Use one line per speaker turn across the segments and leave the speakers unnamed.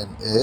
MA।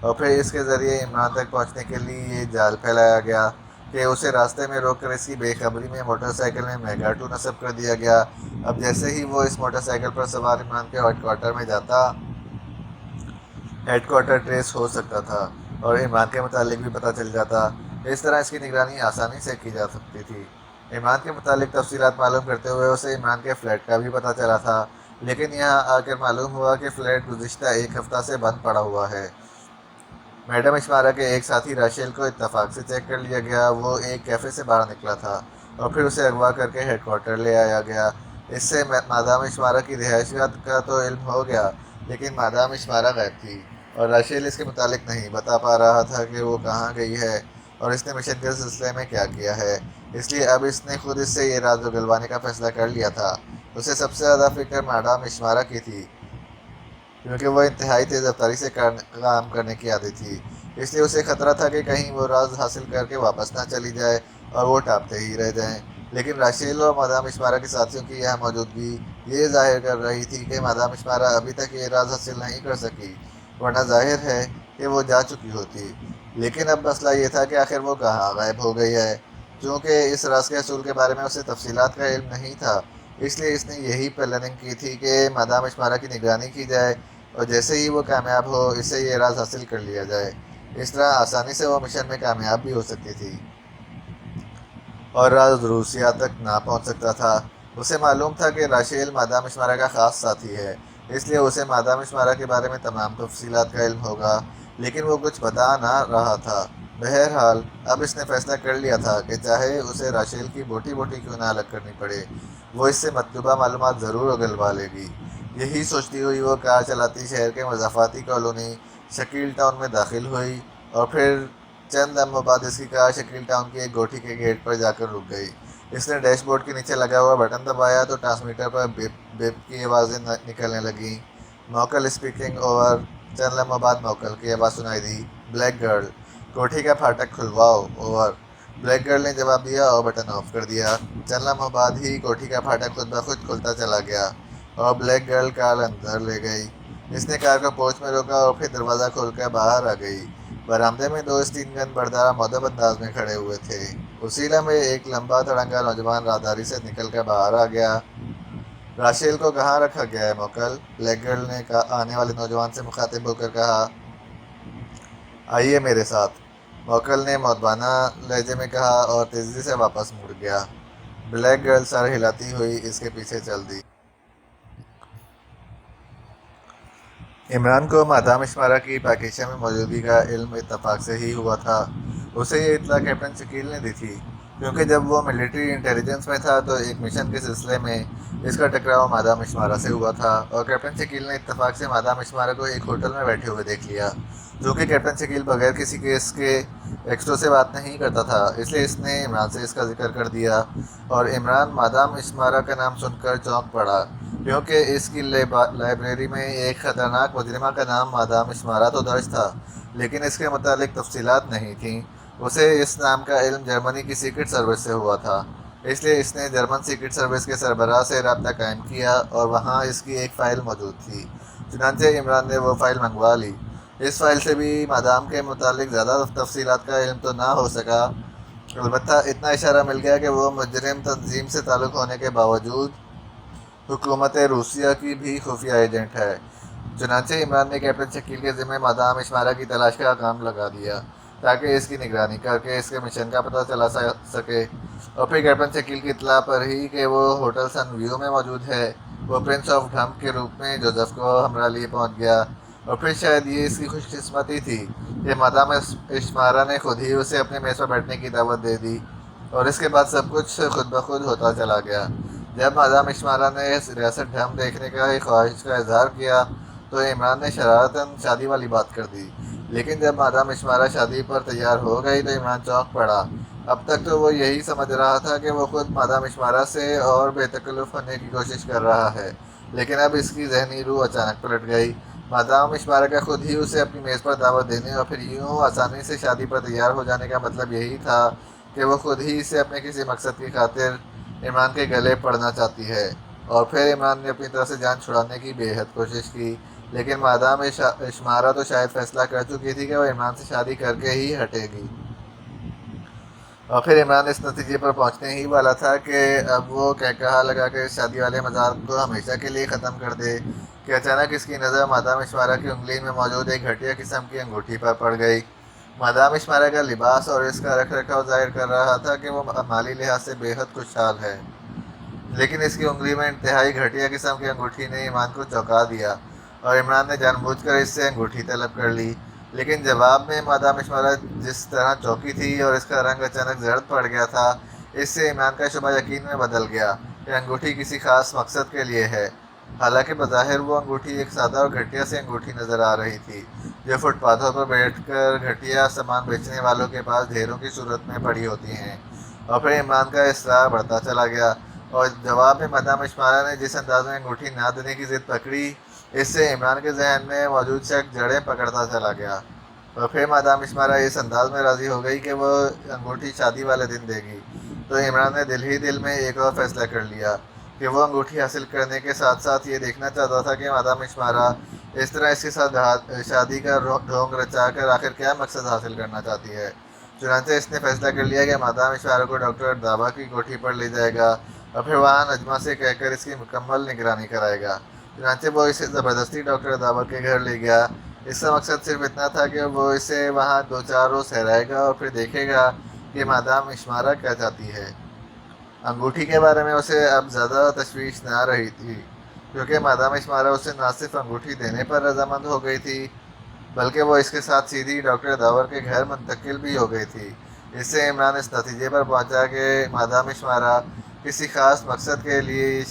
اور پھر اس کے ذریعے عمران تک پہنچنے کے لیے یہ جال پھیلایا گیا کہ اسے راستے میں روک کر اس کی بے خبری میں موٹر سائیکل میں میگاٹو نصب کر دیا گیا۔ اب جیسے ہی وہ اس موٹر سائیکل پر سوار عمران کے ہیڈ کوارٹر میں جاتا، ہیڈ کوارٹر ٹریس ہو سکتا تھا اور عمران کے متعلق بھی پتہ چل جاتا۔ اس طرح اس کی نگرانی آسانی سے کی جا سکتی تھی۔ عمران کے متعلق تفصیلات معلوم کرتے ہوئے اسے عمران کے فلیٹ کا بھی پتہ چلا تھا، لیکن یہاں آ کر معلوم ہوا کہ فلیٹ گزشتہ ایک ہفتہ سے بند پڑا ہوا ہے۔ میڈم اشمارا کے ایک ساتھی راشیل کو اتفاق سے چیک کر لیا گیا۔ وہ ایک کیفے سے باہر نکلا تھا اور پھر اسے اغوا کر کے ہیڈ کوارٹر لے آیا گیا۔ اس سے مادام اشمارا کی رہائشگاہ کا تو علم ہو گیا، لیکن مادام اشمارا غائب تھی اور راشیل اس کے متعلق نہیں بتا پا رہا تھا کہ وہ کہاں گئی ہے اور اس نے مشن کے سلسلے میں کیا کیا ہے۔ اس لیے اب اس نے خود اس سے یہ راز اگلوانے کا فیصلہ کر لیا تھا۔ اسے سب سے زیادہ فکر مادام اشمارا کی تھی، کیونکہ وہ انتہائی تیز رفتاری سے کام کرنے کی عادی تھی۔ اس لیے اسے خطرہ تھا کہ کہیں وہ راز حاصل کر کے واپس نہ چلی جائے اور وہ ٹاپتے ہی رہ جائیں۔ لیکن راشیل اور مادام اشمارا کے ساتھیوں کی یہاں موجودگی یہ ظاہر کر رہی تھی کہ مادام اشمارا ابھی تک یہ راز حاصل نہیں کر سکی، ورنہ ظاہر ہے کہ وہ جا چکی ہوتی۔ لیکن اب مسئلہ یہ تھا کہ آخر وہ کہاں غائب ہو گئی ہے۔ چونکہ اس راز کے حصول کے بارے میں اسے تفصیلات کا علم نہیں تھا، اس لیے اس نے یہی پلاننگ کی تھی کہ مادام اشمارا کی نگرانی کی جائے اور جیسے ہی وہ کامیاب ہو اسے یہ راز حاصل کر لیا جائے۔ اس طرح آسانی سے وہ مشن میں کامیاب بھی ہو سکتی تھی اور راز روسیہ تک نہ پہنچ سکتا تھا۔ اسے معلوم تھا کہ راشیل مادام اشمارا کا خاص ساتھی ہے، اس لیے اسے مادام اشمارا کے بارے میں تمام تفصیلات کا علم ہوگا، لیکن وہ کچھ بتا نہ رہا تھا۔ بہرحال اب اس نے فیصلہ کر لیا تھا کہ چاہے اسے راشیل کی بوٹی بوٹی کیوں نہ الگ کرنی پڑے، وہ اس سے مطلوبہ معلومات ضرور اگلوا لے گی۔ یہی سوچتی ہوئی وہ کار چلاتی شہر کے مضافاتی کالونی شکیل ٹاؤن میں داخل ہوئی اور پھر چند لمحوں بعد اس کی کار شکیل ٹاؤن کی ایک کوٹھی کے گیٹ پر جا کر رک گئی۔ اس نے ڈیش بورڈ کے نیچے لگا ہوا بٹن دبایا تو ٹرانسمیٹر پر بیپ بیپ کی آوازیں نکلنے لگیں۔ موکل اسپیکنگ اوور۔ چند لمحوں بعد موکل کی آواز سنائی دی، بلیک گرل، کوٹھی کا پھاٹک کھلواؤ، اوور۔ بلیک گرل نے جواب دیا اور بٹن آف کر دیا۔ چند لمحوں بعد ہی کوٹھی کا پھاٹک خود بخود کھلتا چلا گیا اور بلیک گرل کار اندر لے گئی۔ اس نے کار کو پورچ میں روکا اور پھر دروازہ کھول کر باہر آ گئی۔ برآمدے میں دو اسٹین گن بردار مؤدب انداز میں کھڑے ہوئے تھے۔ اسی لمحے ایک لمبا تڑنگا نوجوان راہداری سے نکل کر باہر آ گیا۔ راشیل کو کہاں رکھا گیا ہے موکل؟ بلیک گرل نے آنے والے نوجوان سے مخاطب ہو کر کہا۔ آئیے میرے ساتھ، موکل نے مؤدبانہ لہجے میں کہا اور تیزی سے واپس مڑ گیا۔ بلیک گرل سر ہلاتی ہوئی اس کے پیچھے چل دی۔ عمران کو مادام اشمارا کی پاکیزہ میں موجودگی کا علم اتفاق سے ہی ہوا تھا۔ اسے یہ اطلاع کیپٹن شکیل نے دی تھی، کیونکہ جب وہ ملٹری انٹیلیجنس میں تھا تو ایک مشن کے سلسلے میں اس کا ٹکراؤ مادام اشمارا سے ہوا تھا اور کیپٹن شکیل نے اتفاق سے مادام اشمارا کو ایک ہوٹل میں بیٹھے ہوئے دیکھ لیا۔ چونکہ کیپٹن شکیل بغیر کسی کیس کے ایکسٹرا سے بات نہیں کرتا تھا، اس لیے اس نے عمران سے اس کا ذکر کر دیا اور عمران مادام اشمارا کا نام سن کر چونک پڑا، کیونکہ اس کی لائبریری میں ایک خطرناک مجرمہ کا نام مادام اشمارا تو درج تھا، لیکن اس کے متعلق تفصیلات نہیں تھیں۔ اسے اس نام کا علم جرمنی کی سیکرٹ سروس سے ہوا تھا، اس لیے اس نے جرمن سیکرٹ سروس کے سربراہ سے رابطہ قائم کیا اور وہاں اس کی ایک فائل موجود تھی۔ چنانچہ عمران نے وہ فائل منگوا لی۔ اس فائل سے بھی مادام کے متعلق زیادہ تفصیلات کا علم تو نہ ہو سکا، البتہ اتنا اشارہ مل گیا کہ وہ مجرم تنظیم سے تعلق ہونے کے باوجود حکومت روسیہ کی بھی خفیہ ایجنٹ ہے۔ چنانچہ عمران نے کیپٹن شکیل کے ذمہ مادام اشمارا کی تلاش کا کام لگا دیا تاکہ اس کی نگرانی کر کے اس کے مشن کا پتہ چلا سکے، اور پھر کیپٹن شکیل کی اطلاع پر ہی کہ وہ ہوٹل سن ویو میں موجود ہے، وہ پرنس آف ڈھمپ کے روپ میں جوزف کو ہمراہ لیے پہنچ گیا۔ اور پھر شاید یہ اس کی خوش قسمتی تھی کہ مادام اشمارا نے خود ہی اسے اپنے میز پر بیٹھنے کی دعوت دے دی اور اس کے بعد سب کچھ خود بخود ہوتا چلا گیا۔ جب مادام اشمارا نے ریاست ڈھم دیکھنے کا خواہش کا اظہار کیا تو عمران نے شرارتاً شادی والی بات کر دی، لیکن جب مادام اشمارا شادی پر تیار ہو گئی تو عمران چونک پڑا۔ اب تک تو وہ یہی سمجھ رہا تھا کہ وہ خود مادام اشمارا سے اور بے تکلف ہونے کی کوشش کر رہا ہے، لیکن اب اس کی ذہنی روح اچانک پلٹ گئی۔ مادام اشمارا کا خود ہی اسے اپنی میز پر دعوت دینے اور پھر یوں آسانی سے شادی پر تیار ہو جانے کا مطلب یہی تھا کہ وہ خود ہی اسے اپنے کسی مقصد کی خاطر عمران کے گلے پڑنا چاہتی ہے۔ اور پھر عمران نے اپنی طرف سے جان چھڑانے کی بے حد کوشش کی، لیکن مادام اشمارا تو شاید فیصلہ کر چکی تھی کہ وہ عمران سے شادی کر کے ہی ہٹے گی، اور پھر عمران اس نتیجے پر پہنچنے ہی والا تھا کہ اب وہ کہا لگا کہ شادی والے مذاق کو ہمیشہ کے لیے ختم کر دے کہ اچانک اس کی نظر مادام اشمارا کی انگلی میں موجود ایک گھٹیا قسم کی انگوٹھی پر پڑ گئی۔ مادام اشمارا کا لباس اور اس کا رکھ رکھاؤ ظاہر کر رہا تھا کہ وہ مالی لحاظ سے بے حد خوشحال ہے، لیکن اس کی انگلی میں انتہائی گھٹیا قسم کی انگوٹھی نے ایمان کو چونکا دیا، اور عمران نے جان بوجھ کر اس سے انگوٹھی طلب کر لی۔ لیکن جواب میں مادام اشمارا جس طرح چوکی تھی اور اس کا رنگ اچانک زرد پڑ گیا تھا، اس سے عمران کا شبہ یقین میں بدل گیا کہ انگوٹھی کسی خاص مقصد کے لیے ہے، حالانکہ بظاہر وہ انگوٹھی ایک سادہ اور گھٹیا سی انگوٹھی نظر آ رہی تھی جو فٹ پاتھوں پر بیٹھ کر گھٹیا سامان بیچنے والوں کے پاس ڈھیروں کی صورت میں پڑی ہوتی ہیں۔ اور پھر عمران کا اصرار بڑھتا چلا گیا، اور جواب میں مادام اشمارا نے جس انداز میں انگوٹھی نہ دینے کی ضد پکڑی، اس سے عمران کے ذہن میں موجود شک جڑیں پکڑتا چلا گیا، اور پھر مادام اشمارا اس انداز میں راضی ہو گئی کہ وہ انگوٹھی شادی والے دن دے گی، تو عمران نے دل ہی دل میں ایک اور فیصلہ کر لیا کہ وہ انگوٹھی حاصل کرنے کے ساتھ ساتھ یہ دیکھنا چاہتا تھا کہ مادام اشمارا اس طرح اس کے ساتھ شادی کا ڈھونگ رچا کر آخر کیا مقصد حاصل کرنا چاہتی ہے۔ چنانچہ اس نے فیصلہ کر لیا کہ مادام اشمارا کو ڈاکٹر دابا کی کوٹھی پر لے جائے گا اور پھر وہاں نجمہ سے کہہ کر اس کی مکمل نگرانی کرائے گا۔ چنانچہ وہ اسے زبردستی ڈاکٹر دابا کے گھر لے گیا۔ اس کا مقصد صرف اتنا تھا کہ وہ اسے وہاں 2-4 روز ٹھہرائے گا اور پھر دیکھے گا کہ مادام اشمارا کیا چاہتی ہے۔ انگوٹھی کے بارے میں اسے اب زیادہ تشویش نہ رہی تھی، کیونکہ مادام اشمارا اسے نہ صرف انگوٹھی دینے پر رضامند ہو گئی تھی، بلکہ وہ اس کے ساتھ سیدھی ڈاکٹر داور کے گھر منتقل بھی ہو گئی تھی۔ اس سے عمران اس نتیجے پر پہنچا کہ مادام اشمارا کسی خاص مقصد کے لیے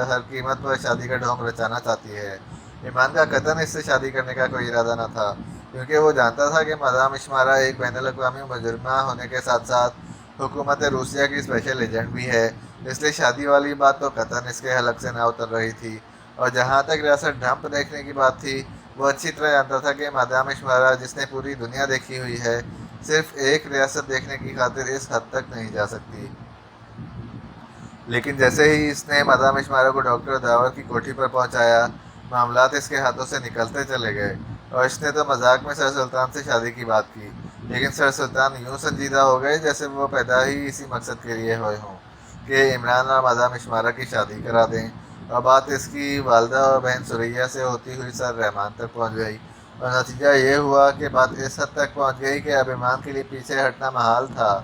ہر قیمت پر شادی کا ڈھونگ رچانا چاہتی ہے۔ عمران کا قطعاً اس سے شادی کرنے کا کوئی ارادہ نہ تھا، کیونکہ وہ جانتا تھا کہ مادام اشمارا ایک بین الاقوامی مجرمہ ہونے کے ساتھ ساتھ حکومت روسیہ کی اسپیشل ایجنٹ بھی ہے، اس لیے شادی والی بات تو قطعاً اس کے حلق سے نہ اتر رہی تھی۔ اور جہاں تک ریاست ڈھمپ دیکھنے کی بات تھی، وہ اچھی طرح جانتا تھا کہ مادام اشمارا جس نے پوری دنیا دیکھی ہوئی ہے، صرف ایک ریاست دیکھنے کی خاطر اس حد تک نہیں جا سکتی۔ لیکن جیسے ہی اس نے مادام اشمارا کو ڈاکٹر داور کی کوٹھی پر پہنچایا، معاملات اس کے ہاتھوں سے نکلتے چلے گئے، اور اس نے تو مذاق میں سر سلطان سے شادی کی بات کی، لیکن سر سلطان یوں سنجیدہ ہو گئے جیسے وہ پیدا ہی اسی مقصد کے لیے ہوئے ہوں کہ عمران اور مادام اشمارا کی شادی کرا دیں۔ اور بات اس کی والدہ اور بہن ثریا سے ہوتی ہوئی سر رحمان تک پہنچ گئی، اور نتیجہ یہ ہوا کہ بات اس حد تک پہنچ گئی کہ اب عمران کے لیے پیچھے ہٹنا محال تھا،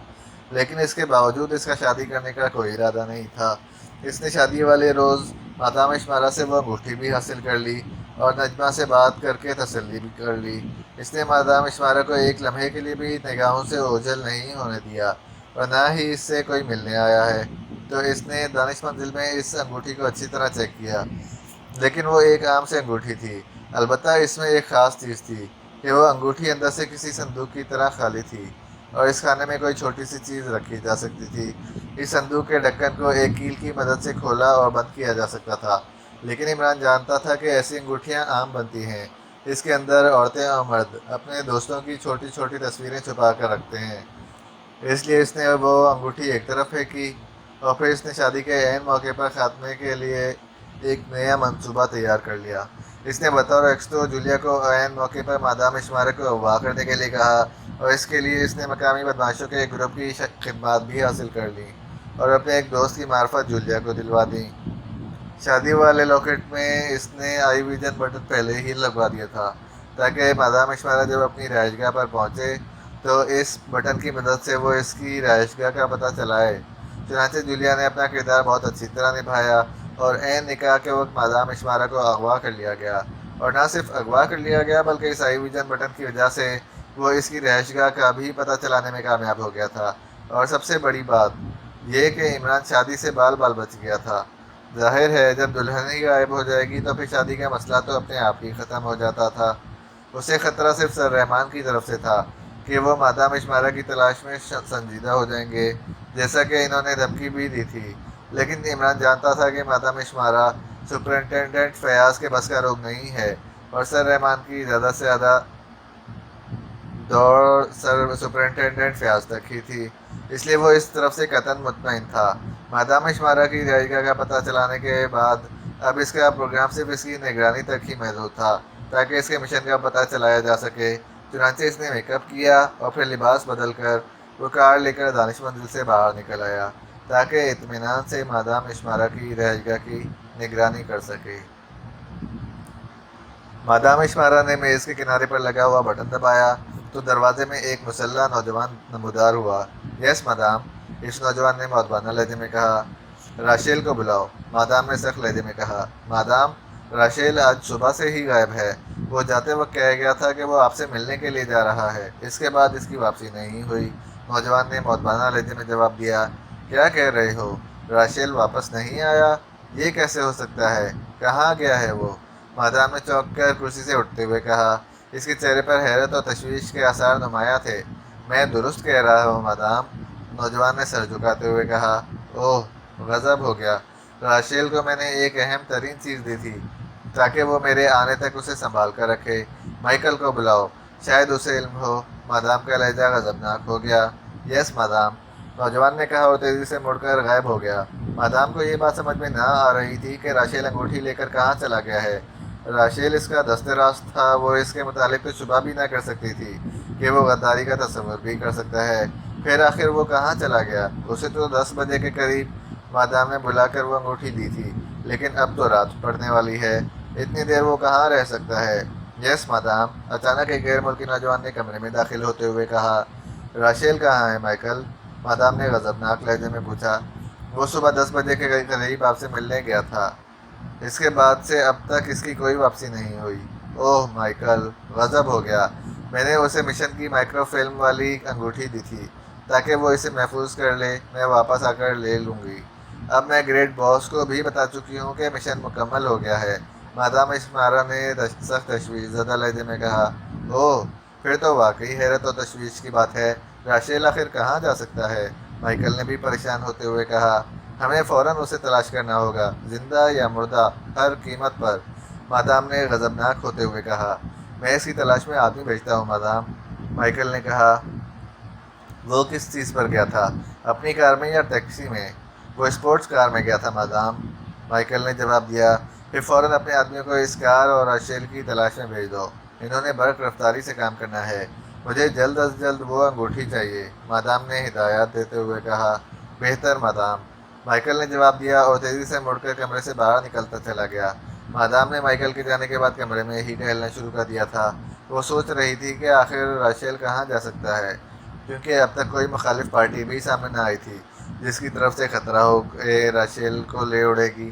لیکن اس کے باوجود اس کا شادی کرنے کا کوئی ارادہ نہیں تھا۔ اس نے شادی والے روز مادام اشمارا سے وہ انگوٹھی بھی حاصل کر لی اور نجمہ سے بات کر کے تسلی بھی کر لی۔ اس نے مادام اشمارا کو ایک لمحے کے لیے بھی نگاہوں سے اوجھل نہیں ہونے دیا، اور نہ ہی اس سے کوئی ملنے آیا ہے، تو اس نے دانش منزل میں اس انگوٹھی کو اچھی طرح چیک کیا، لیکن وہ ایک عام سی انگوٹھی تھی۔ البتہ اس میں ایک خاص چیز تھی کہ وہ انگوٹھی اندر سے کسی صندوق کی طرح خالی تھی، اور اس خانے میں کوئی چھوٹی سی چیز رکھی جا سکتی تھی۔ اس صندوق کے ڈھکن کو ایک کیل کی مدد سے کھولا اور بند کیا جا سکتا تھا، لیکن عمران جانتا تھا کہ ایسی انگوٹھیاں عام بنتی ہیں، اس کے اندر عورتیں اور مرد اپنے دوستوں کی چھوٹی چھوٹی تصویریں چھپا کر رکھتے ہیں۔ اس لیے اس نے وہ انگوٹھی ایک طرف پھینکی، اور پھر اس نے شادی کے عین موقع پر خاتمے کے لیے ایک نیا منصوبہ تیار کر لیا۔ اس نے بطور ایکسٹو جولیا کو عین موقع پر مادام اشمارا کو اغوا کرنے کے لیے کہا، اور اس کے لیے اس نے مقامی بدماشوں کے ایک گروپ کی خدمات بھی حاصل کر لیں اور اپنے ایک دوست کی معرفت جولیا کو دلوا دیں۔ شادی والے لاکٹ میں اس نے آئی ویژن بٹن پہلے ہی لگوا دیا تھا، تاکہ مادام اشمارا جب اپنی رہائش گاہ پر پہنچے تو اس بٹن کی مدد سے وہ اس کی رہائش گاہ کا پتہ چلائے۔ چنانچہ جولیا نے اپنا کردار بہت اچھی طرح نبھایا، اور عین نکاح کے وقت مادام اشمارا کو اغوا کر لیا گیا، اور نہ صرف اغوا کر لیا گیا بلکہ اس آئی ویژن بٹن کی وجہ سے وہ اس کی رہائش گاہ کا بھی پتہ چلانے میں کامیاب ہو گیا تھا۔ اور سب سے بڑی بات یہ کہ عمران شادی سے بال بال بچ گیا تھا۔ ظاہر ہے جب دلہن ہی غائب ہو جائے گی تو پھر شادی کا مسئلہ تو اپنے آپ ہی ختم ہو جاتا تھا۔ اسے خطرہ صرف سر رحمان کی طرف سے تھا کہ وہ مادام اشمارا کی تلاش میں سنجیدہ ہو جائیں گے، جیسا کہ انہوں نے دھمکی بھی دی تھی، لیکن عمران جانتا تھا کہ مادام اشمارا سپرنٹینڈنٹ فیاض کے بس کا روگ نہیں ہے، اور سر رحمان کی زیادہ سے زیادہ دوڑ سپرنٹینڈنٹ فیاض تک ہی تھی، اس لیے وہ اس طرف سے قطعاً مطمئن تھا۔ مادام اشمارا کی رہائش گاہ کا پتہ چلانے کے بعد اب اس کا پروگرام صرف اس کی نگرانی تک ہی محدود تھا، تاکہ اس کے مشن کا پتہ چلایا جا سکے۔ چنانچہ اس نے میک اپ کیا اور پھر لباس بدل کر وہ کار لے کر دانش منزل سے باہر نکل آیا تاکہ اطمینان سے مادام اشمارا کی رہائشگاہ کی نگرانی کر سکے۔ مادام اشمارا نے میز کے کنارے پر لگا ہوا بٹن دبایا تو دروازے میں ایک مسلح نوجوان نمودار ہوا۔ یس مادام، اس نوجوان نے مؤدبانہ لہجے میں کہا۔ راشیل کو بلاؤ، مادام نے سخت لہجے میں کہا۔ مادام، راشیل آج صبح سے ہی غائب ہے۔ وہ جاتے وقت کہہ گیا تھا کہ وہ آپ سے ملنے کے لیے جا رہا ہے، اس کے بعد اس کی واپسی نہیں ہوئی۔ نوجوان نے مؤدبانہ لہجے میں جواب دیا۔ کیا کہہ رہے ہو؟ راشیل واپس نہیں آیا؟ یہ کیسے ہو سکتا ہے؟ کہاں گیا ہے وہ؟ مادام نے چونک کر کرسی سے اٹھتے ہوئے کہا۔ اس کے چہرے پر حیرت اور تشویش کے آثار نمایاں تھے۔ میں درست کہہ رہا ہوں مادام، نوجوان نے سر جھکاتے ہوئے کہا۔ اوہ، غضب ہو گیا۔ راشیل کو میں نے ایک اہم ترین چیز دی تھی تاکہ وہ میرے آنے تک اسے سنبھال کر رکھے۔ مائیکل کو بلاؤ، شاید اسے علم ہو۔ مادام کا لہجہ غضبناک ہو گیا۔ یس مادام، نوجوان نے کہا اور تیزی سے مڑ کر غائب ہو گیا۔ مادام کو یہ بات سمجھ میں نہ آ رہی تھی کہ راشیل انگوٹھی لے کر کہاں چلا گیا ہے۔ راشیل اس کا دست راست تھا، وہ اس کے متعلق تو شبہ بھی نہ کر سکتی تھی کہ وہ غداری کا تصور بھی کر سکتا ہے۔ پھر آخر وہ کہاں چلا گیا؟ اسے تو 10 بجے کے قریب مادام نے بلا کر وہ انگوٹھی دی تھی، لیکن اب تو رات پڑنے والی ہے، اتنی دیر وہ کہاں رہ سکتا ہے؟ یس مادام، اچانک ایک غیر ملکی نوجوان نے کمرے میں داخل ہوتے ہوئے کہا۔ راشیل کہاں ہے مائیکل؟ مادام نے غضبناک لہجے میں پوچھا۔ وہ صبح 10 بجے کے قریب آپ سے ملنے گیا تھا، اس کے بعد سے اب تک اس کی کوئی واپسی نہیں ہوئی۔ اوہ مائیکل، غضب ہو گیا۔ میں نے اسے مشن کی مائکرو فلم والی انگوٹھی دی تھی تاکہ وہ اسے محفوظ کر لے، میں واپس آ کر لے لوں گی۔ اب میں گریٹ باس کو بھی بتا چکی ہوں کہ مشن مکمل ہو گیا ہے، مادام اشمارا نے سخت تشویش زدہ لہجے میں کہا۔ اوہ، پھر تو واقعی حیرت اور تشویش کی بات ہے۔ راشیل آخر کہاں جا سکتا ہے؟ مائیکل نے بھی پریشان ہوتے ہوئے کہا۔ ہمیں فوراً اسے تلاش کرنا ہوگا، زندہ یا مردہ، ہر قیمت پر، مادام نے غضبناک ہوتے ہوئے کہا۔ میں اس کی تلاش میں آدمی بھیجتا ہوں مادام، مائیکل نے کہا۔ وہ کس چیز پر گیا تھا، اپنی کار میں یا ٹیکسی میں؟ وہ اسپورٹس کار میں گیا تھا مادام، مائیکل نے جواب دیا۔ پھر فوراً اپنے آدمیوں کو اس کار اور راشیل کی تلاش میں بھیج دو، انہوں نے برق رفتاری سے کام کرنا ہے۔ مجھے جلد از جلد وہ انگوٹھی چاہیے، مادام نے ہدایات دیتے ہوئے کہا۔ بہتر مادام، مائیکل نے جواب دیا اور تیزی سے مڑ کر کمرے سے باہر نکلتا چلا گیا۔ مادام نے مائیکل کے جانے کے بعد کمرے میں ہی ٹہلنا شروع کر دیا تھا۔ وہ سوچ رہی تھی کہ آخر راشیل کہاں جا سکتا ہے، کیونکہ اب تک کوئی مخالف پارٹی بھی سامنے نہ آئی تھی جس کی طرف سے خطرہ ہو کہ راشیل کو لے اڑے گی۔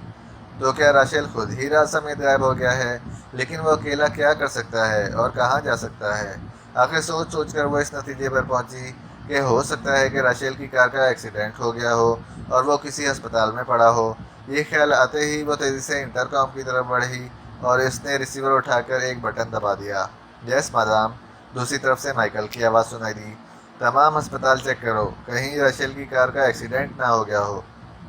تو کیا راشیل خود ہی رات سمیت غائب ہو گیا ہے؟ لیکن وہ اکیلا کیا کر سکتا ہے اور کہاں جا سکتا ہے؟ آخر سوچ سوچ کر وہ اس نتیجے پر پہنچی کہ ہو سکتا ہے کہ راشیل کی کار کا ایکسیڈنٹ ہو گیا ہو اور وہ کسی ہسپتال میں پڑا ہو۔ یہ خیال آتے ہی وہ تیزی سے انٹر کام کی طرف بڑھی اور اس نے ریسیور اٹھا کر ایک بٹن دبا دیا۔ یس مادام، دوسری طرف سے مائیکل کی آواز سنائی دی۔ تمام ہسپتال چیک کرو، کہیں راشیل کی کار کا ایکسیڈنٹ نہ ہو گیا ہو۔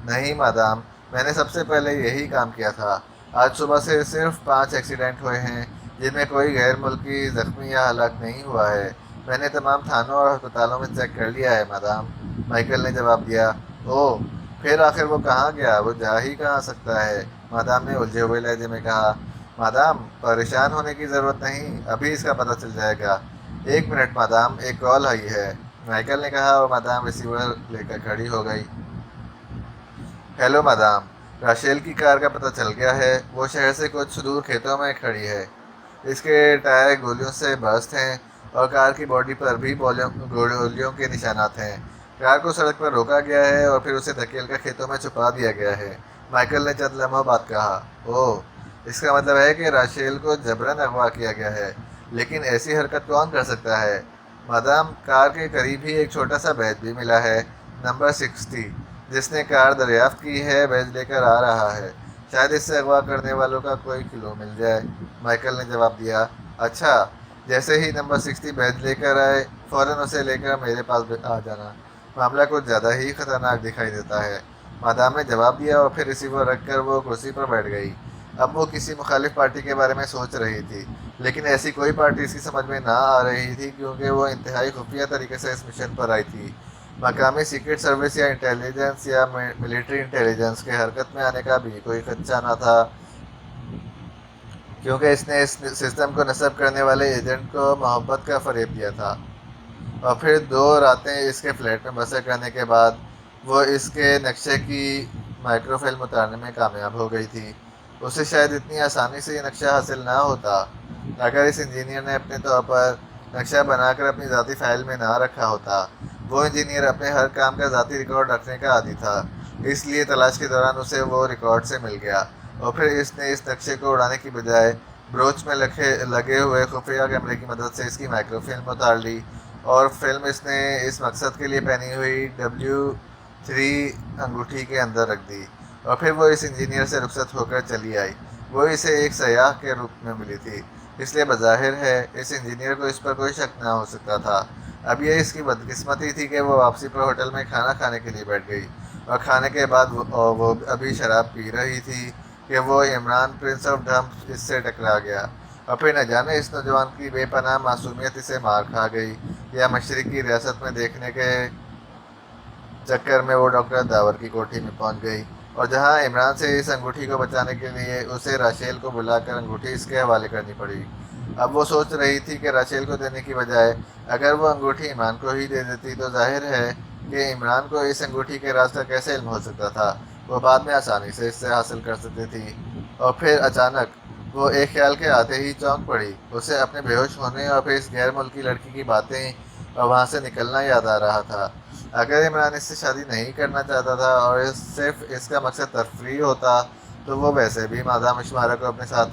نہیں مادام، میں نے سب سے پہلے یہی کام کیا تھا۔ آج صبح سے صرف 5 ایکسیڈنٹ ہوئے ہیں جن میں کوئی غیر ملکی زخمی یا ہلاک نہیں ہوا ہے۔ میں نے تمام تھانوں اور ہسپتالوں میں چیک کر لیا ہے مادام، مائیکل نے جواب دیا۔ اوہ، پھر آخر وہ کہاں گیا؟ وہ جا ہی کہاں سکتا ہے؟ مادام نے الجھے ہوئے لہجے میں کہا۔ مادام، پریشان ہونے کی ضرورت نہیں، ابھی اس کا پتہ چل جائے گا۔ 1 منٹ مادام، ایک کال آئی ہے، مائیکل نے کہا اور مادام ریسیور لے کر کھڑی ہو گئی۔ ہیلو مادام، راشیل کی کار کا پتہ چل گیا ہے، وہ شہر سے کچھ دور کھیتوں میں کھڑی ہے۔ اس کے ٹائر گولیوں سے برست ہیں اور کار کی باڈی پر بھی گولیوں کے نشانات ہیں۔ کار کو سڑک پر روکا گیا ہے اور پھر اسے دھکیل کر کھیتوں میں چھپا دیا گیا ہے، مائیکل نے چند لمحوں بعد کہا۔ اوہ، اس کا مطلب ہے کہ راشیل کو جبراً اغوا کیا گیا ہے، لیکن ایسی حرکت کون کر سکتا ہے؟ مادام، کار کے قریب ہی ایک چھوٹا سا بیج بھی ملا ہے، نمبر 60، جس نے کار دریافت کی ہے بیج لے کر آ رہا ہے، شاید اس سے اغوا کرنے والوں کا کوئی کلو مل جائے، مائیکل نے جواب دیا۔ اچھا، جیسے ہی نمبر 60 بیج لے کر آئے فوراً اسے لے کر میرے پاس آ جانا، معاملہ کچھ زیادہ ہی خطرناک دکھائی دیتا ہے، مادام نے جواب دیا اور پھر ریسیور رکھ کر وہ کرسی پر بیٹھ گئی۔ اب وہ کسی مخالف پارٹی کے بارے میں سوچ رہی تھی، لیکن ایسی کوئی پارٹی اس کی سمجھ میں نہ آ رہی تھی کیونکہ وہ انتہائی خفیہ طریقے سے اس مشن پر آئی تھی۔ مقامی سیکرٹ سروس یا انٹیلیجنس یا ملٹری انٹیلیجنس کے حرکت میں آنے کا بھی کوئی خدشہ نہ تھا۔ کیونکہ اس نے اس سسٹم کو نصب کرنے والے ایجنٹ کو محبت کا فریب دیا تھا، اور پھر 2 راتیں اس کے فلیٹ میں بسر کرنے کے بعد وہ اس کے نقشے کی مائکرو فلم اتارنے میں کامیاب ہو گئی تھی۔ اسے شاید اتنی آسانی سے یہ نقشہ حاصل نہ ہوتا اگر اس انجینئر نے اپنے طور پر نقشہ بنا کر اپنی ذاتی فائل میں نہ رکھا ہوتا۔ وہ انجینئر اپنے ہر کام کا ذاتی ریکارڈ رکھنے کا عادی تھا، اس لیے تلاش کے دوران اسے وہ ریکارڈ سے مل گیا، اور پھر اس نے اس نقشے کو اڑانے کی بجائے بروچ میں لگے ہوئے خفیہ کیمرے کی مدد سے اس کی مائکرو فلم اتار لی، اور فلم اس نے اس مقصد کے لیے پہنی ہوئی W3 انگوٹھی کے اندر رکھ دی، اور پھر وہ اس انجینئر سے رخصت ہو کر چلی آئی۔ وہ اسے ایک سیاح کے روپ میں ملی تھی، اس لیے بظاہر ہے اس انجینئر کو اس پر کوئی شک نہ ہو سکتا تھا۔ اب یہ اس کی بدقسمتی تھی کہ وہ واپسی پر ہوٹل میں کھانا کھانے کے لیے بیٹھ گئی، اور کھانے کے بعد وہ ابھی شراب پی رہی تھی کہ وہ عمران پرنس آف ڈمپ اس سے ٹکرا گیا، اور پھر نہ جانے اس نوجوان کی بے پناہ معصومیت اسے مار کھا گئی، یا مشرقی ریاست میں دیکھنے کے چکر میں وہ ڈاکٹر داور کی کوٹھی میں پہنچ گئی، اور جہاں عمران سے اس انگوٹھی کو بچانے کے لیے اسے راشیل کو بلا کر انگوٹھی اس کے حوالے کرنی پڑی۔ اب وہ سوچ رہی تھی کہ راشیل کو دینے کی بجائے اگر وہ انگوٹھی عمران کو ہی دے دیتی تو ظاہر ہے کہ عمران کو اس انگوٹھی کے راز کا کیسے علم ہو سکتا تھا، وہ بعد میں آسانی سے اس سے حاصل کر سکتی تھی۔ اور پھر اچانک وہ ایک خیال کے آتے ہی چونک پڑی، اسے اپنے بے ہوش ہونے اور پھر اس غیر ملکی لڑکی کی باتیں اور وہاں سے نکلنا یاد آ رہا تھا۔ اگر عمران اس سے شادی نہیں کرنا چاہتا تھا اور صرف اس کا مقصد تفریح ہوتا تو وہ ویسے بھی مادام اشمارا کو اپنے ساتھ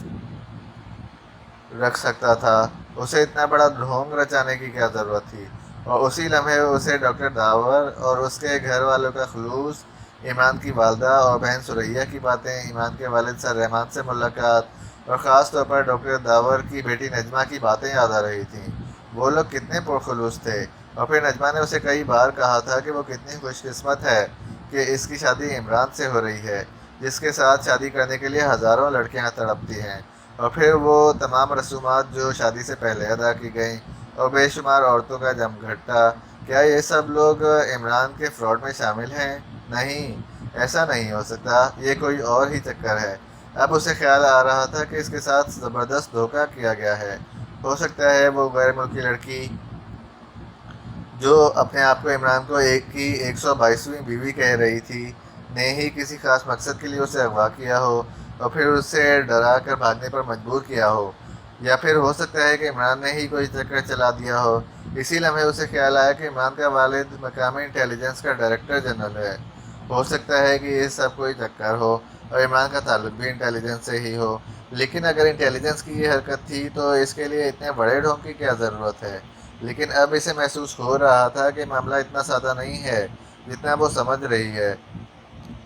رکھ سکتا تھا، اسے اتنا بڑا ڈھونگ رچانے کی کیا ضرورت تھی؟ اور اسی لمحے اسے ڈاکٹر داور اور اس کے گھر والوں کا خلوص، عمران کی والدہ اور بہن سریہ کی باتیں، عمران کے والد سر رحمان سے ملاقات، اور خاص طور پر ڈاکٹر داور کی بیٹی نجمہ کی باتیں یاد آ رہی تھیں۔ وہ لوگ کتنے پرخلوص تھے، اور پھر نجمہ نے اسے کئی بار کہا تھا کہ وہ کتنی خوش قسمت ہے کہ اس کی شادی عمران سے ہو رہی ہے، جس کے ساتھ شادی کرنے کے لیے ہزاروں لڑکیاں تڑپتی ہیں۔ اور پھر وہ تمام رسومات جو شادی سے پہلے ادا کی گئیں، اور بے شمار عورتوں کا جمگھٹا، کیا یہ سب لوگ عمران کے فراڈ میں شامل ہیں؟ نہیں، ایسا نہیں ہو سکتا، یہ کوئی اور ہی چکر ہے۔ اب اسے خیال آ رہا تھا کہ اس کے ساتھ زبردست دھوکہ کیا گیا ہے۔ ہو سکتا ہے وہ غیر ملکی لڑکی جو اپنے آپ کو عمران کو 122ویں بیوی کہہ رہی تھی نے ہی کسی خاص مقصد کے لیے اسے اغوا کیا ہو اور پھر اسے ڈرا کر بھاگنے پر مجبور کیا ہو، یا پھر ہو سکتا ہے کہ عمران نے ہی کوئی چکر چلا دیا ہو۔ اسی لمحے اسے خیال آیا کہ عمران کا والد مقامی انٹیلیجنس کا ڈائریکٹر جنرل ہے۔ ہو سکتا ہے کہ یہ سب کوئی چکر ہو اور عمران کا تعلق بھی انٹیلیجنس سے ہی ہو، لیکن اگر انٹیلیجنس کی یہ حرکت تھی تو اس کے لیے اتنے بڑے ڈھونگ کی کیا ضرورت ہے؟ لیکن اب اسے محسوس ہو رہا تھا کہ معاملہ اتنا سادہ نہیں ہے جتنا وہ سمجھ رہی ہے۔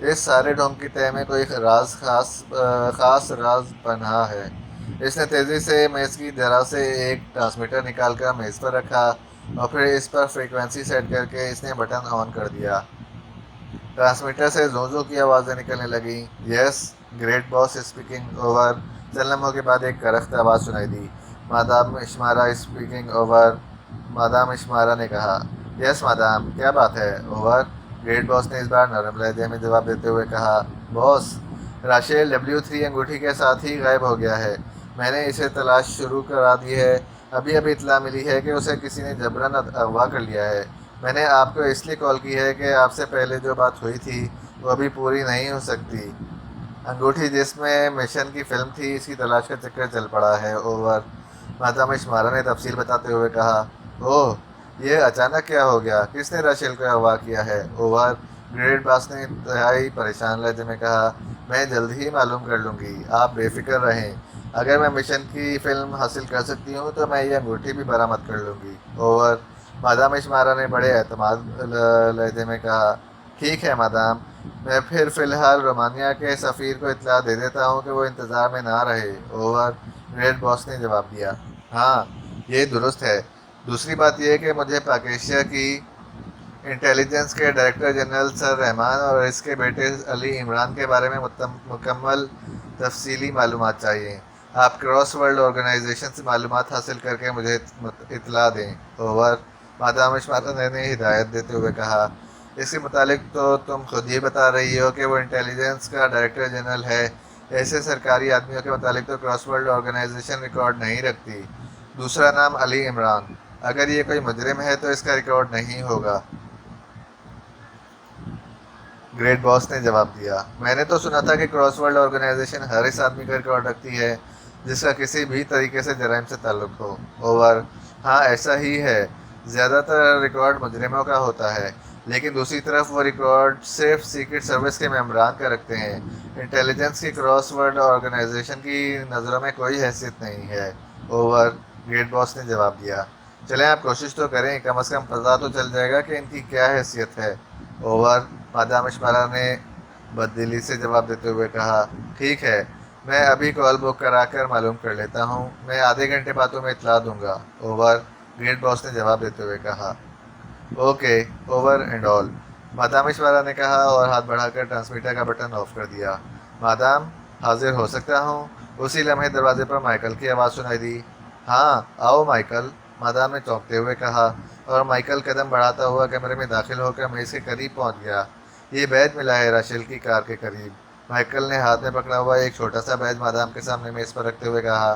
اس سارے ڈھونگ کی تہہ میں کوئی خاص راز پنہاں ہے۔ اس نے تیزی سے میز کی درا سے ایک ٹرانسمیٹر نکال کر میز پر رکھا، اور پھر اس پر فریکوینسی سیٹ کر کے اس نے بٹن آن کر دیا۔ ٹرانسمیٹر سے زوں زوں کی آوازیں نکلنے لگیں۔ Yes, great boss speaking over. چند لمحوں کے بعد ایک کرخت آواز سنائی دی۔ Madam Ashmara speaking over. Madam Ashmara نے کہا۔ یس مادام، کیا بات ہے؟ اوور۔ گریٹ باس نے اس بار نرم لہجے میں جواب دیتے ہوئے کہا۔ باس، راشیل W3 انگوٹھی کے ساتھ ہی غائب ہو گیا ہے، میں نے اسے تلاش شروع کرا دی ہے۔ ابھی اطلاع ملی ہے کہ اسے کسی نے جبراً اغوا کر لیا ہے۔ میں نے آپ کو اس لیے کال کی ہے کہ آپ سے پہلے جو بات ہوئی تھی وہ ابھی پوری نہیں ہو سکتی۔ انگوٹھی جس میں مشن کی فلم تھی، اس کی تلاش کا چکر چل پڑا ہے۔ اوور۔ مادام اشمارا نے تفصیل بتاتے ہوئے کہا۔ اوہ، یہ اچانک کیا ہو گیا؟ کس نے راشیل کو اغوا کیا ہے؟ اوور۔ گریٹ باس نے انتہائی پریشان لہجے میں کہا۔ میں جلد ہی معلوم کر لوں گی، آپ بے فکر رہیں۔ اگر میں مشن کی فلم حاصل کر سکتی ہوں تو میں یہ انگوٹھی بھی برآمد کر لوں گی۔ اوور۔ مادام اشمارا نے بڑے اعتماد لہجے میں کہا۔ ٹھیک ہے مادام، میں پھر فی الحال رومانیہ کے سفیر کو اطلاع دے دیتا ہوں کہ وہ انتظار میں نہ رہے۔ اوور۔ گریٹ باس نے جواب دیا۔ ہاں، یہ درست ہے۔ دوسری بات یہ کہ مجھے پاک ایشیا کی انٹیلیجنس کے ڈائریکٹر جنرل سر رحمان اور اس کے بیٹے علی عمران کے بارے میں مکمل تفصیلی معلومات چاہیے۔ آپ کراس ورلڈ آرگنائزیشن سے معلومات حاصل کر کے مجھے اطلاع دیں۔ اوور۔ مادام اشمارا نے ہدایت دیتے ہوئے کہا۔ اس کے متعلق تو تم خود ہی بتا رہی ہو کہ وہ انٹیلیجنس کا ڈائریکٹر جنرل ہے، ایسے سرکاری آدمیوں کے متعلق تو کراس ورلڈ آرگنائزیشن ریکارڈ نہیں رکھتی۔ دوسرا نام علی عمران، اگر یہ کوئی مجرم ہے تو اس کا ریکارڈ نہیں ہوگا۔ گریٹ باس نے جواب دیا، میں نے تو سنا تھا کہ کراس ورلڈ آرگنائزیشن ہر اس آدمی کا ریکارڈ رکھتی ہے جس کا کسی بھی طریقے سے جرائم سے تعلق ہو۔ اوور، ہاں ایسا ہی ہے، زیادہ تر ریکارڈ مجرموں کا ہوتا ہے، لیکن دوسری طرف وہ ریکارڈ صرف سیکرٹ سروس کے ممبران کا رکھتے ہیں۔ انٹیلیجنس کی کراس ورلڈ آرگنائزیشن کی نظروں میں کوئی حیثیت نہیں ہے۔ اوور، گریٹ باس نے جواب دیا۔ چلیں آپ کوشش تو کریں، کم از کم پتہ تو چل جائے گا کہ ان کی کیا حیثیت ہے۔ اوور، مادام اشمارا نے بددلی سے جواب دیتے ہوئے کہا، ٹھیک ہے، میں ابھی کال بک کرا کر معلوم کر لیتا ہوں، میں آدھے گھنٹے بعد تمہیں اطلاع دوں گا۔ اوور، گریٹ باس نے جواب دیتے ہوئے کہا۔ Okay, over and all, madam Ashmara نے کہا اور ہاتھ بڑھا کر ٹرانسمیٹر کا بٹن آف کر دیا۔ مادام، حاضر ہو سکتا ہوں؟ اسی لمحے دروازے پر مائیکل کی آواز سنائی دی۔ ہاں آؤ مائیکل، مادام نے چونکتے ہوئے کہا، اور مائیکل قدم بڑھاتا ہوا کمرے میں داخل ہو کر میز کے قریب پہنچ گیا۔ یہ بیج ملا ہے راشیل کی کار کے قریب، مائیکل نے ہاتھ میں پکڑا ہوا ایک چھوٹا سا بیج مادام کے سامنے میز پر رکھتے ہوئے کہا۔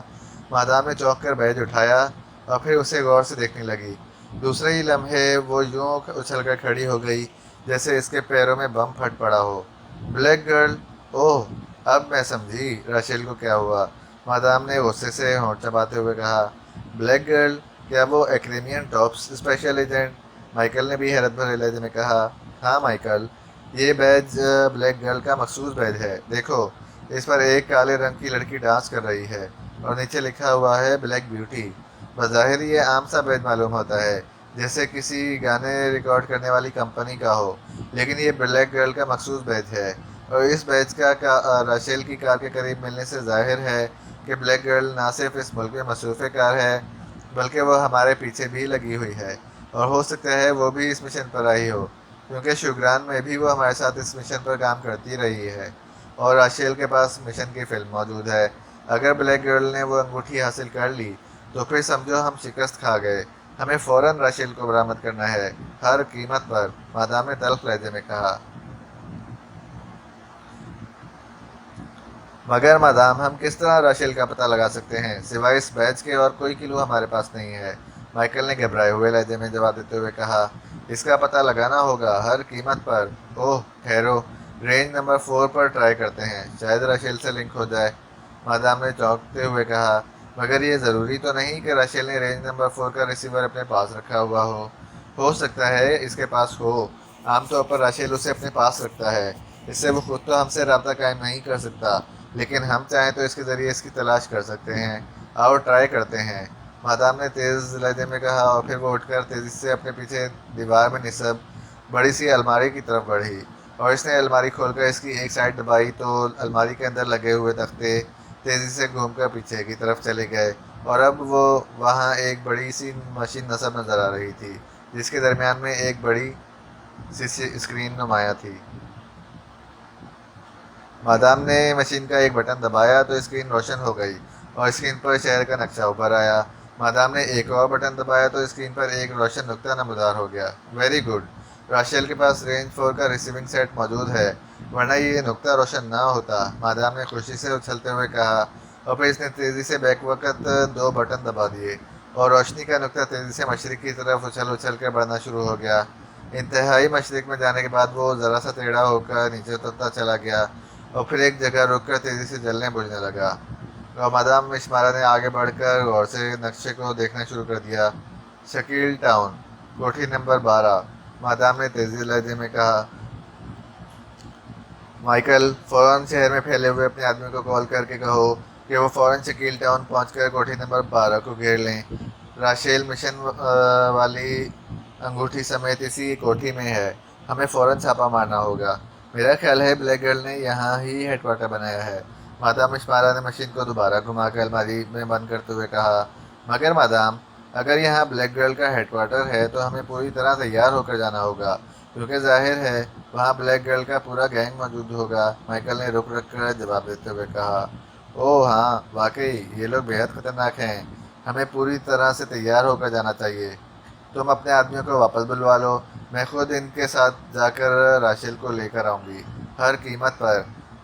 مادام نے چونک کر بیج اٹھایا اور پھر اسے غور سے دیکھنے لگی۔ دوسرے ہی لمحے وہ یوں اچھل کر کھڑی ہو گئی جیسے اس کے پیروں میں بم پھٹ پڑا ہو۔ بلیک گرل، اوہ اب میں سمجھی راشیل کو کیا ہوا، مادام نے غصے سے ہونٹ چباتے ہوئے کہا۔ بلیک گرل، کیا وہ ایکریمین ٹاپس اسپیشل ایجنٹ؟ مائیکل نے بھی حیرت بھرے لہجے میں کہا۔ ہاں مائیکل، یہ بیج بلیک گرل کا مخصوص بیج ہے، دیکھو اس پر ایک کالے رنگ کی لڑکی ڈانس کر رہی ہے اور نیچے لکھا ہوا ہے بلیک بیوٹی۔ بظاہر یہ عام سا بیج معلوم ہوتا ہے، جیسے کسی گانے ریکارڈ کرنے والی کمپنی کا ہو، لیکن یہ بلیک گرل کا مخصوص بیج ہے، اور اس بیج کا راشیل کی کار کے قریب ملنے سے ظاہر ہے کہ بلیک گرل نہ صرف اس ملک میں مصروف کار ہے بلکہ وہ ہمارے پیچھے بھی لگی ہوئی ہے، اور ہو سکتا ہے وہ بھی اس مشن پر آئی ہو، کیونکہ شوگران میں بھی وہ ہمارے ساتھ اس مشن پر کام کرتی رہی ہے، اور راشیل کے پاس مشن کی فلم موجود ہے۔ اگر بلیک گرل نے وہ انگوٹھی حاصل کر لی تو پھر سمجھو ہم شکست کھا گئے، ہمیں فوراً راشیل کو برآمد کرنا ہے، ہر قیمت پر، مادام نے تلخ لہجے میں کہا۔ مگر مادام، ہم کس طرح راشیل کا پتہ لگا سکتے ہیں؟ سوائے اس بیج کے اور کوئی کلو ہمارے پاس نہیں ہے، مائیکل نے گھبرائے ہوئے لہجے میں جواب دیتے ہوئے کہا۔ اس کا پتہ لگانا ہوگا، ہر قیمت پر۔ اوہ ٹھہرو، رینج نمبر 4 پر ٹرائی کرتے ہیں، شاید راشیل سے لنک ہو جائے، مادام نے چونکتے ہوئے کہا۔ مگر یہ ضروری تو نہیں کہ راشیل نے رینج نمبر 4 کا ریسیور اپنے پاس رکھا ہوا ہو سکتا ہے اس کے پاس ہو، عام طور پر راشیل اسے اپنے پاس رکھتا ہے، اس سے وہ خود تو ہم سے رابطہ قائم نہیں کر سکتا، لیکن ہم چاہیں تو اس کے ذریعے اس کی تلاش کر سکتے ہیں، آؤ ٹرائی کرتے ہیں، مادام نے تیز لہجے میں کہا، اور پھر وہ اٹھ کر تیزی سے اپنے پیچھے دیوار میں نصب بڑی سی الماری کی طرف بڑھی، اور اس نے الماری کھول کر اس کی ایک سائڈ دبائی تو الماری کے اندر لگے ہوئے تختے تیزی سے گھوم کر پیچھے کی طرف چلے گئے، اور اب وہ وہاں ایک بڑی سی مشین نصب نظر آ رہی تھی جس کے درمیان میں ایک بڑی سی اسکرین نمایاں تھی۔ مادام نے مشین کا ایک بٹن دبایا تو اسکرین روشن ہو گئی اور اسکرین پر شہر کا نقشہ ابھر آیا۔ مادام نے ایک اور بٹن دبایا تو اسکرین پر ایک روشن نقطہ نمودار ہو گیا۔ ویری گڈ، راشیل کے پاس رینج 4 کا ریسیونگ سیٹ موجود ہے، ورنہ یہ نقطہ روشن نہ ہوتا، مادام نے خوشی سے اچھلتے ہوئے کہا، اور پھر اس نے تیزی سے بیک وقت 2 بٹن دبا دیے اور روشنی کا نقطہ تیزی سے مشرق کی طرف اچھل کر بڑھنا شروع ہو گیا۔ انتہائی مشرق میں جانے کے بعد وہ ذرا سا ٹیڑھا ہو کر نیچے اترتا چلا گیا اور پھر ایک جگہ رک کر تیزی سے جلنے بجھنے لگا، اور مادام اشمارا نے آگے بڑھ کر غور سے نقشے کو دیکھنا شروع کر دیا۔ شکیل ٹاؤن، کوٹھی نمبر 12، مادام نے تیزی لہجے میں کہا۔ مائیکل، فوراً شہر میں پھیلے ہوئے اپنے آدمی کو کال کر کے کہو کہ وہ فوراً شکیل ٹاؤن پہنچ کر کوٹھی نمبر 12 کو گھیر لیں، راشیل مشن والی انگوٹھی سمیت اسی کوٹھی میں ہے، ہمیں فوراً چھاپا مارنا ہوگا، میرا خیال ہے بلیک گرل نے یہاں ہی ہیڈ کوارٹر بنایا ہے، مادام اشمارا نے مشین کو دوبارہ گھما کر الماری میں بند کرتے ہوئے کہا۔ مگر مادام، اگر یہاں بلیک گرل کا ہیڈ کوارٹر ہے تو ہمیں پوری طرح تیار ہو کر جانا ہوگا، کیونکہ ظاہر ہے وہاں بلیک گرل کا پورا گینگ موجود ہوگا، مائیکل نے رک کر جواب دیتے ہوئے کہا۔ اوہ ہاں واقعی، یہ لوگ بےحد خطرناک ہیں، ہمیں پوری طرح سے تیار ہو کر جانا چاہیے، تم اپنے آدمیوں کو واپس بلوا لو، میں خود ان کے ساتھ جا کر راشیل کو لے کر آؤں گی، ہر قیمت پر،